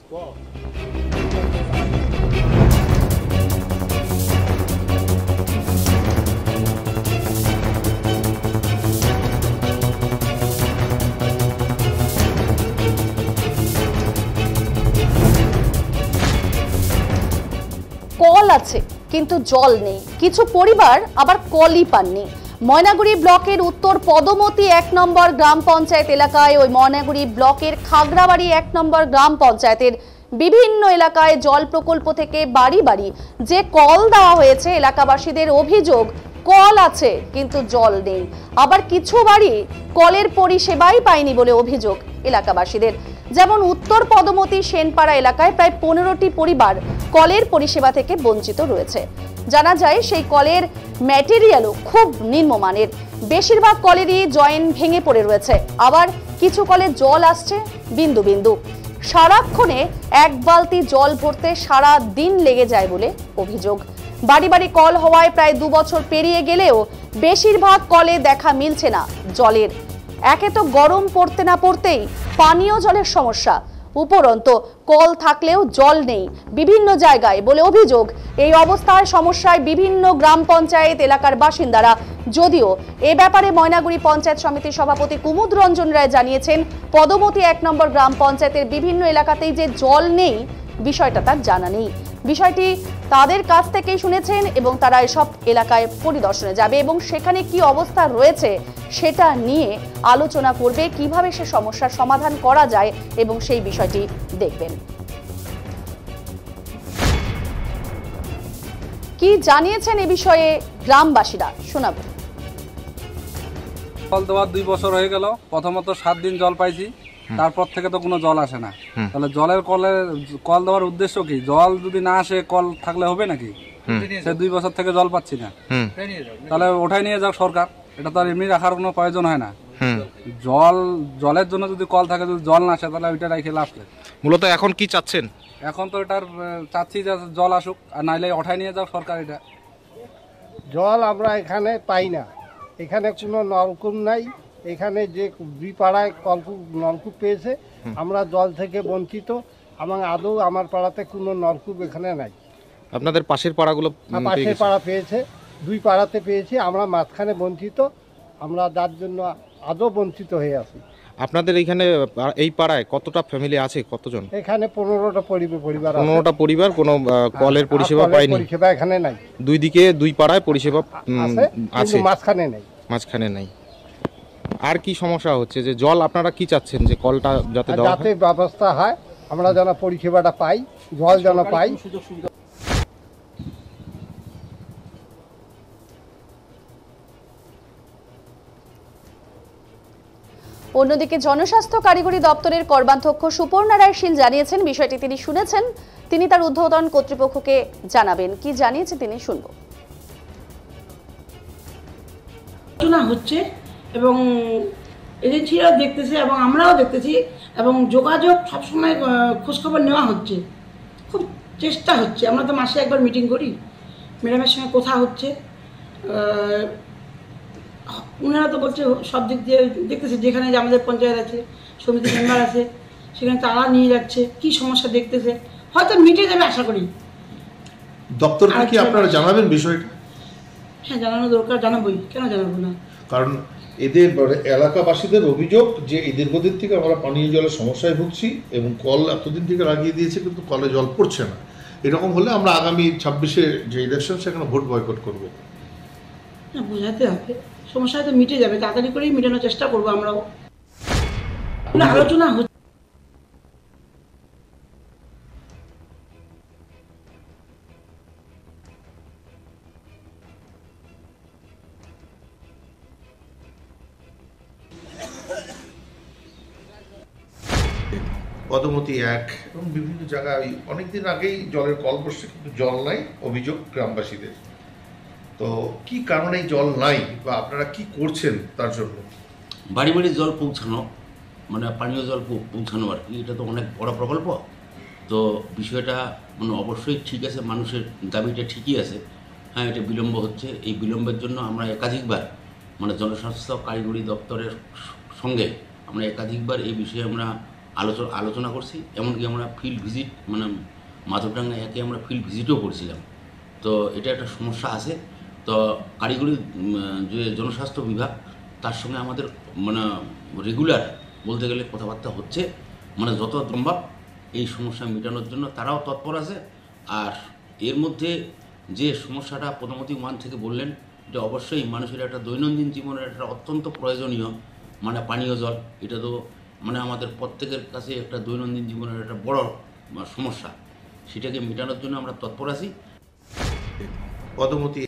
Call আছে কিন্তু জল নেই, কিছু পরিবার আবার কলই পাননি। ময়নাগুড়ি ব্লকের উত্তর পদমতি 1 নম্বর গ্রাম পঞ্চায়েত এলাকায়, ওই ময়নাগুড়ি ব্লকের খাগড়াবাড়ি 1 নম্বর গ্রাম পঞ্চায়েতের বিভিন্ন এলাকায় জল প্রকল্প থেকে বাড়ি বাড়ি যে কল দেওয়া হয়েছে, এলাকাবাসীদের অভিযোগ কল আছে কিন্তু জল নেই। আবার কিছু বাড়ি কলের পরিষেবাই পায়নি বলে অভিযোগ এলাকাবাসীদের। যেমন উত্তর পদমতি সেনপাড়া এলাকায় প্রায় 15টি পরিবার কলের পরিষেবা থেকে বঞ্চিত রয়েছে। জানা যায় সেই কলের ম্যাটেরিয়ালও খুব নিম্নমানের, বেশিরভাগ কলেরই জয়েন্ট ভেঙে পড়ে রয়েছে। আবার কিছু কলে জল আসছে বিন্দু বিন্দু, সারাক্ষণে 1 বালতি জল ভরতে সারা দিন লেগে যায় বলে অভিযোগ। বাড়ি বাড়ি কল হওয়ায় প্রায় 2 বছর পেরিয়ে গেলেও বেশিরভাগ কলে দেখা মিলছে না জলের। একে তো গরম পড়তে না পড়তেই পানীয় জলের সমস্যা, উপরন্ত কল থাকলেও জল নেই বিভিন্ন জায়গায় বলে অভিযোগ। এই অবস্থার সমস্যায় বিভিন্ন গ্রাম পঞ্চায়েত এলাকার বাসিন্দারা, যদিও এ ব্যাপারে ময়নাগুড়ি পঞ্চায়েত সমিতির সভাপতি কুমুদ রঞ্জন রায় জানিয়েছেন পদমতি 1 নম্বর গ্রাম পঞ্চায়েতের বিভিন্ন এলাকাতেই যে জল নেই বিষয়টা তার জানা নেই। বিষয়টি তাদের কাছ থেকেই শুনেছেন এবং তারা এসব এলাকায় পরিদর্শনে যাবে এবং সেখানে কি অবস্থা রয়েছে সেটা নিয়ে আলোচনা করবে, কিভাবে সে সমস্যার সমাধান করা যায় এবং সেই বিষয়টি দেখবেন। কি জানিয়েছেন এ বিষয়ে গ্রামবাসীরা শোনাবো। জল দেওয়ার 2 বছর হয়ে গেল। প্রথমত 7 দিন জল পাইছি, তারপর থেকে তো কোনো জল আসে না। তাহলে কল দেওয়ার উদ্দেশ্য কি? জল যদি না আসে কল থাকলে হবে নাকি? সে 2 বছর থেকে জল পাচ্ছি না, তাহলে ওঠাই নিয়ে যাক সরকার। এটা তো আর এমনি রাখার কোনো প্রয়োজন হয় না। জলের জন্য যদি কল থাকে, যদি জল না আসে তাহলে ওইটা রেখে লাভ নেই। মূলত এখন কি চাচ্ছেন? এখন তো এটার চাচ্ছি যে জল আসুক, আর নাইলে ওঠাই নিয়ে যাক সরকার। এটা জল আমরা এখানে পাই না, এখানে কোনো নলকূপ নাই। এখানে যে 2 পাড়ায় নলকূপ পেয়েছে, আমরা জল থেকে বঞ্চিত এবং আদৌ আমার পাড়াতে কোনো নলকূপ এখানে নাই। আপনাদের পাশের পাড়াগুলো? পাশের পাড়া পেয়েছে, 2 পাড়াতে পেয়েছি, আমরা মাঝখানে বঞ্চিত। আমরা যার জন্য আদৌ বঞ্চিত হয়ে আছি। আপনাদের এইখানে এই পাড়ায় কতটা ফ্যামিলি আছে? কতজন? এখানে 15টা পরিবার। 15টা পরিবার কোনো কলের পরিষেবা পায়নি? পরিষেবা এখানে নাই। 2 দিকে 2 পাড়ায় পরিষেবা আছে, মাঝখানে নেই। আর কি সমস্যা হচ্ছে যে জল আপনারা কি চাচ্ছেন যে কলটা যাতে ব্যবস্থা হয়, আমরা যেন পরিষেবাটা পাই, জল যেন পাই। অন্যদিকে জনস্বাস্থ্য কারিগরি দপ্তরের কর্মাধ্যক্ষ সুপর্ণা রায় শীল জানিয়েছেন বিষয়টি তিনি শুনেছেন, তিনি তার ঊর্ধ্বতন কর্তৃপক্ষকে জানাবেন। কি জানিয়েছে তিনি শুনবো। হচ্ছে এবং এজেন্সিরাও দেখতেছে এবং আমরাও দেখতেছি এবং যোগাযোগ সবসময় খোঁজখবর নেওয়া হচ্ছে, খুব চেষ্টা হচ্ছে। আমরা তো মাসে একবার মিটিং করি, ম্যাডামের সঙ্গে কথা হচ্ছে। ওনারা তো বলছে সব দিক দিয়ে দেখতেছে, যেখানে যে আমাদের পঞ্চায়েত আছে, সমিতি মেম্বার আছে, সেখানে তারা নিয়ে যাচ্ছে, কি সমস্যা দেখতেছে, হয়তো মিটে যাবে আশা করি। দপ্তরকে কি আপনারা জানাবেন বিষয়টা? হ্যাঁ, জানানো দরকার, জানাবোই, কেন জানাবো না। কারণ এদের এলাকাবাসীদের অভিযোগ যে এই দীর্ঘদিন থেকে আমরা পানীয় জলের সমস্যায় ভুগছি এবং কল এতদিন থেকে লাগিয়ে দিয়েছে কিন্তু কলে জল পড়ছে না। এরকম হলে আমরা আগামী 26-এ যে ইলেকশন সেখানে ভোট বয়কট করব। না, বোঝাতে হবে, সমস্যা হয়তো মিটে যাবে, তাড়াতাড়ি করেই মেটানোর চেষ্টা করবো আমরাও। আলোচনা হচ্ছে। পদমতি 1 এবং বিভিন্ন জায়গায় অনেকদিন আগেই জলের কল বসছে কিন্তু জল নাই, অভিযোগ গ্রামবাসীদের। তো কি কারণে জল নাই বা আপনারা কি করছেন তার জন্য? বাড়ি বাড়ি জল পৌঁছানো, মানে পানীয় জল পৌঁছানো আর কি, এটা তো অনেক বড় প্রকল্প। তো বিষয়টা মানে অবশ্যই ঠিক আছে, মানুষের দাবিটা ঠিকই আছে। হ্যাঁ, এটা বিলম্ব হচ্ছে। এই বিলম্বের জন্য আমরা একাধিকবার মানে জনস্বাস্থ্য কারিগরি দপ্তরের সঙ্গে আমরা একাধিকবার এই বিষয়ে আমরা আলোচনা করছি। এমনকি আমরা ফিল্ড ভিজিট মানে মাধবডাঙ্গা একে আমরা ফিল্ড ভিজিটও করছিলাম। তো এটা একটা সমস্যা আছে। তো কারিগরি যে জনস্বাস্থ্য বিভাগ তার সঙ্গে আমাদের মানে রেগুলার বলতে গেলে কথাবার্তা হচ্ছে, মানে যত সম্ভব এই সমস্যা মেটানোর জন্য তারাও তৎপর আছে। আর এর মধ্যে যে সমস্যাটা প্রধানমন্ত্রী মান থেকে বললেন, যে অবশ্যই মানুষের একটা দৈনন্দিন জীবনের একটা অত্যন্ত প্রয়োজনীয় মানে পানীয় জল, এটা তো মানে আমাদের প্রত্যেকের কাছে একটা দৈনন্দিন জীবনের একটা বড় সমস্যা, সেটাকে মেটানোর জন্য আমরা তৎপর আছি। পদমতি